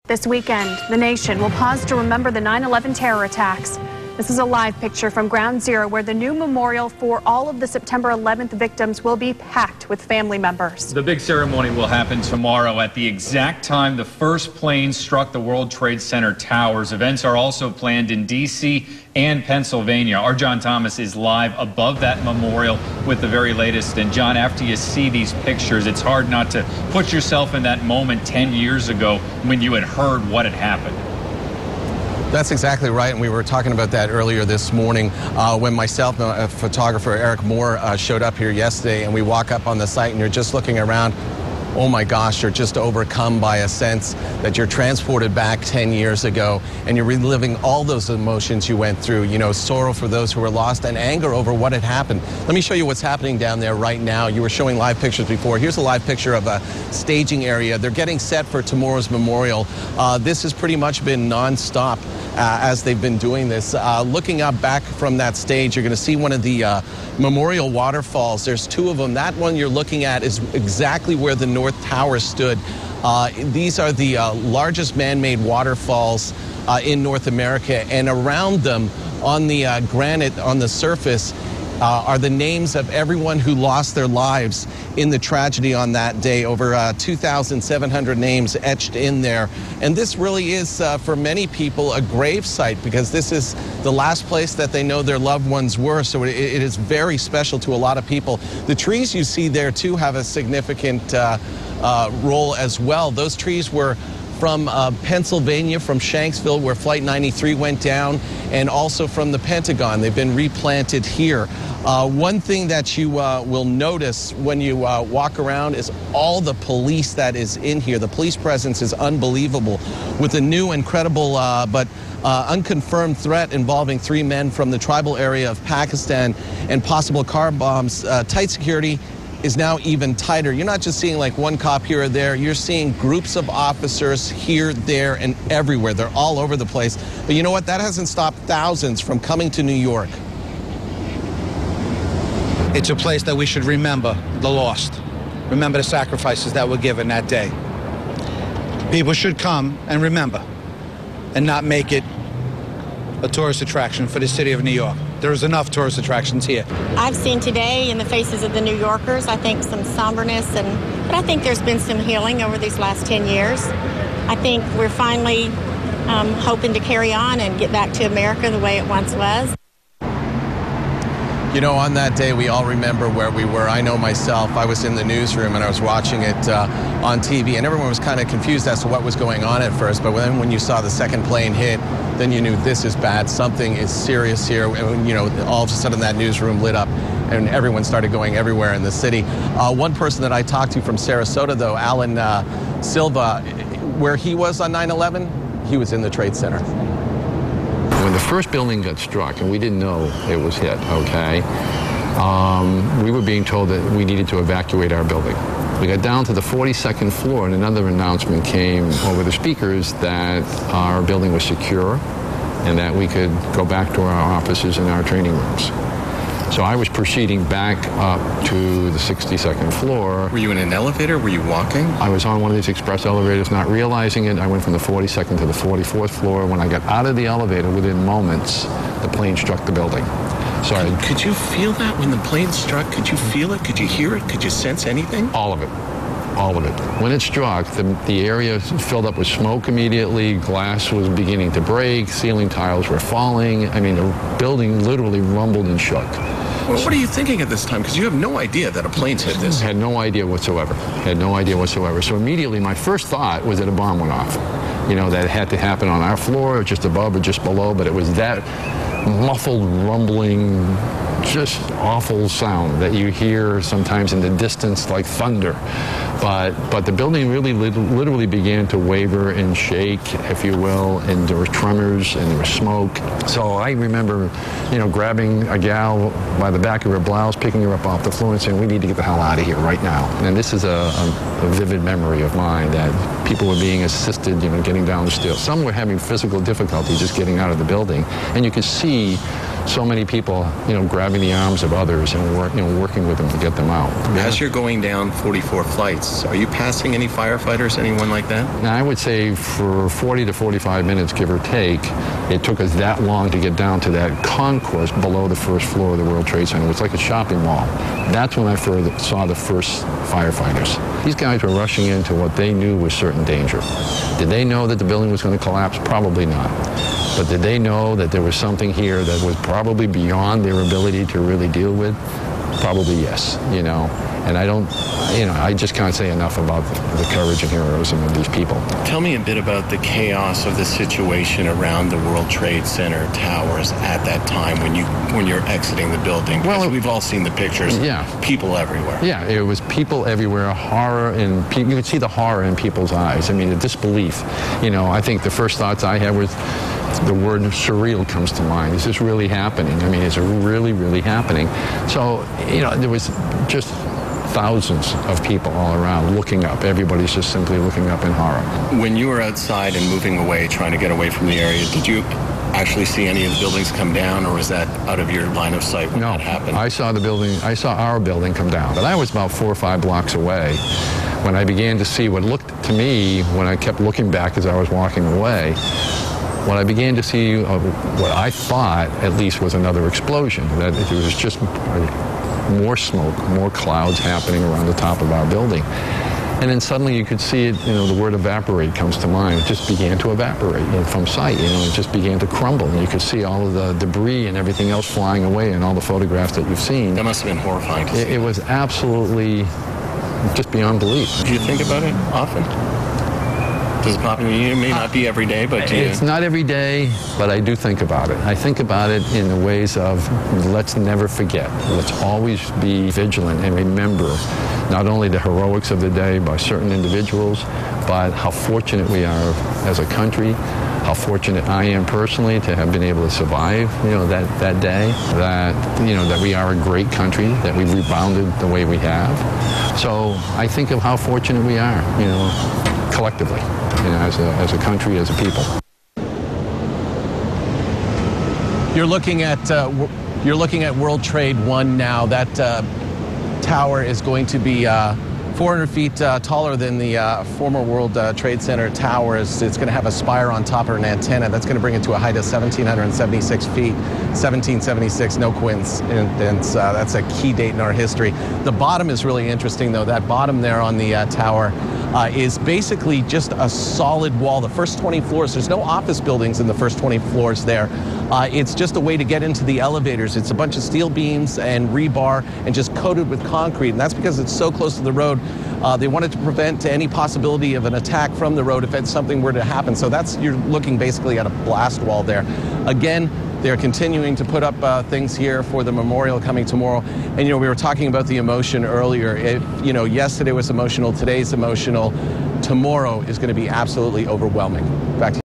This weekend, the nation will pause to remember the 9/11 terror attacks. This is a live picture from Ground Zero, where the new memorial for all of the September 11th victims will be packed with family members. The big ceremony will happen tomorrow at the exact time the first plane struck the World Trade Center towers. Events are also planned in D.C. and Pennsylvania. Our John Thomas is live above that memorial with the very latest. And John, after you see these pictures, it's hard not to put yourself in that moment 10 years ago when you had heard what had happened. That's exactly right, and we were talking about that earlier this morning when myself and photographer Eric Moore showed up here yesterday, and we walk up on the site and you're just looking around. Oh my gosh, you're just overcome by a sense that you're transported back 10 years ago, and you're reliving all those emotions you went through, you know, sorrow for those who were lost and anger over what had happened. Let me show you what's happening down there right now. You were showing live pictures before. Here's a live picture of a staging area. They're getting set for tomorrow's memorial. This has pretty much been nonstop as they've been doing this. Looking up back from that stage, you're going to see one of the memorial waterfalls. There's two of them. That one you're looking at is exactly where the North Tower stood. These are the largest man-made waterfalls in North America, and around them on the granite on the surface are the names of everyone who lost their lives in the tragedy on that day. Over 2,700 names etched in there. And this really is, for many people, a grave site, because this is the last place that they know their loved ones were. So it is very special to a lot of people. The trees you see there, too, have a significant role as well. Those trees were from Pennsylvania, from Shanksville, where Flight 93 went down, and also from the Pentagon. They've been replanted here. One thing that you will notice when you walk around is all the police that is in here. The police presence is unbelievable, with a new incredible but unconfirmed threat involving 3 men from the tribal area of Pakistan and possible car bombs. Tight security is now even tighter. You're not just seeing like one cop here or there. You're seeing groups of officers here, there, and everywhere. They're all over the place. But you know what? That hasn't stopped thousands from coming to New York. It's a place that we should remember the lost. Remember the sacrifices that were given that day. People should come and remember and not make it a tourist attraction for the city of New York. There's enough tourist attractions here. I've seen today in the faces of the New Yorkers, I think, some somberness, but I think there's been some healing over these last 10 years. I think we're finally hoping to carry on and get back to America the way it once was. You know, on that day, we all remember where we were. I know myself, I was in the newsroom and I was watching it on TV, and everyone was kind of confused as to what was going on at first. But then when you saw the second plane hit, then you knew this is bad. Something is serious here. And, you know, all of a sudden that newsroom lit up and everyone started going everywhere in the city. One person that I talked to from Sarasota, though, Alan Silva, where he was on 9/11, he was in the Trade Center. When the first building got struck, and we didn't know it was hit, okay, we were being told that we needed to evacuate our building. We got down to the 42nd floor, and another announcement came over the speakers that our building was secure and that we could go back to our offices and our training rooms. So I was proceeding back up to the 62nd floor. Were you in an elevator? Were you walking? I was on one of these express elevators, not realizing it. I went from the 42nd to the 44th floor. When I got out of the elevator, within moments, the plane struck the building. So Could you feel that when the plane struck? Could you feel it? Could you hear it? Could you sense anything? All of it. All of it. When it struck, the area filled up with smoke immediately. Glass was beginning to break. Ceiling tiles were falling. I mean, the building literally rumbled and shook. Well, what are you thinking at this time? Because you have no idea that a plane's hit this. Had no idea whatsoever. Had no idea whatsoever. So immediately, my first thought was that a bomb went off. You know, that it had to happen on our floor, or just above, or just below. But it was that muffled, rumbling, just awful sound that you hear sometimes in the distance like thunder. But the building really literally began to waver and shake, if you will, and there were tremors and there was smoke. So I remember, you know, grabbing a gal by the back of her blouse, picking her up off the floor and saying, we need to get the hell out of here right now. And this is a vivid memory of mine, that people were being assisted, you know, getting down the stairs. Some were having physical difficulty just getting out of the building. And you could see so many people, grabbing the arms of others and working with them to get them out. As you're going down 44 flights, are you passing any firefighters, anyone like that? Now, I would say for 40 to 45 minutes, give or take, it took us that long to get down to that concourse below the first floor of the World Trade Center. It was like a shopping mall. That's when I first saw the first firefighters. These guys were rushing into what they knew was certain danger. Did they know that the building was going to collapse? Probably not. But did they know that there was something here that was probably beyond their ability to really deal with? Probably yes, And I just can't say enough about the courage and heroism of these people. Tell me a bit about the chaos of the situation around the World Trade Center towers at that time when you're exiting the building. Well, we've all seen the pictures. Yeah. People everywhere. Yeah, it was people everywhere, horror, and you could see the horror in people's eyes. I mean, the disbelief. I think the first thoughts I had was, the word surreal comes to mind. Is this really happening? I mean, is it really, really happening? So, there was just thousands of people all around looking up. Everybody's just simply looking up in horror. When you were outside and moving away, trying to get away from the area, did you actually see any of the buildings come down, or was that out of your line of sight when that happened? I saw our building come down, but I was about 4 or 5 blocks away when I began to see what looked to me, when I kept looking back as I was walking away, what I began to see, what I thought at least was another explosion, that it was just more smoke, more clouds happening around the top of our building. And then suddenly you could see it, the word evaporate comes to mind. It just began to evaporate from sight, it just began to crumble. And you could see all of the debris and everything else flying away in all the photographs that you've seen. That must have been horrifying to see. It was absolutely just beyond belief. Do you think about it often? Does it pop in? It may not be every day, but it's not every day, but I do think about it. I think about it in the ways of, let's never forget. Let's always be vigilant and remember not only the heroics of the day by certain individuals, but how fortunate we are as a country, how fortunate I am personally to have been able to survive, that day, that we are a great country, that we've rebounded the way we have. So I think of how fortunate we are, collectively, as a country, as a people. You're looking at World Trade 1 now. That tower is going to be 400 feet taller than the former World Trade Center towers. It's going to have a spire on top of an antenna. That's going to bring it to a height of 1,776 feet. 1776, no coincidence. That's a key date in our history. The bottom is really interesting, though. That bottom there on the tower is basically just a solid wall. The first 20 floors, there's no office buildings in the first 20 floors there. It's just a way to get into the elevators. It's a bunch of steel beams and rebar and just coated with concrete. And that's because it's so close to the road. They wanted to prevent any possibility of an attack from the road if something were to happen. So you're looking basically at a blast wall there. Again, they're continuing to put up things here for the memorial coming tomorrow. And, we were talking about the emotion earlier. Yesterday was emotional, today's emotional. Tomorrow is going to be absolutely overwhelming. Back to you.